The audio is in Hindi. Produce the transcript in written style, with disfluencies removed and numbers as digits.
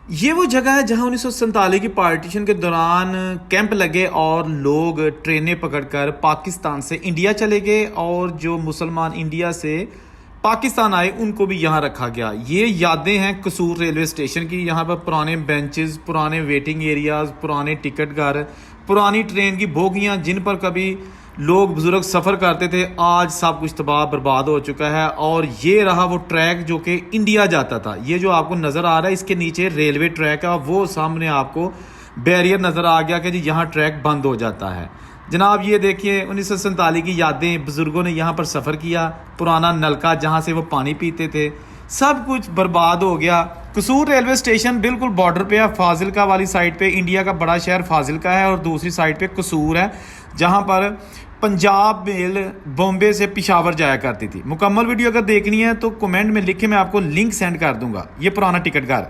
ये वो जगह है जहां 1947 की पार्टीशन के दौरान कैंप लगे और लोग ट्रेनें पकड़कर पाकिस्तान से इंडिया चले गए, और जो मुसलमान इंडिया से पाकिस्तान आए उनको भी यहाँ रखा गया। ये यादें हैं कसूर रेलवे स्टेशन की। यहाँ पर पुराने बेंचेस, पुराने वेटिंग एरियाज, पुराने टिकट घर, पुरानी ट्रेन की बोगियाँ जिन पर कभी लोग बुजुर्ग सफ़र करते थे, आज सब कुछ तबाह बर्बाद हो चुका है। और ये रहा वो ट्रैक जो कि इंडिया जाता था। ये जो आपको नज़र आ रहा है इसके नीचे रेलवे ट्रैक है, और वो सामने आपको बैरियर नज़र आ गया कि जी यहाँ ट्रैक बंद हो जाता है। जनाब ये देखिए 1947 की यादें, बुज़ुर्गों ने यहाँ पर सफ़र किया, पुराना नलका जहाँ से वो पानी पीते थे, सब कुछ बर्बाद हो गया। कसूर रेलवे स्टेशन बिल्कुल बॉर्डर पे है, फाजिलका वाली साइड पे इंडिया का बड़ा शहर फाजिलका है, और दूसरी साइड पे कसूर है जहाँ पर पंजाब मेल बॉम्बे से पिशावर जाया करती थी। मुकम्मल वीडियो अगर देखनी है तो कमेंट में लिखे, मैं आपको लिंक सेंड कर दूंगा। ये पुराना टिकट घर।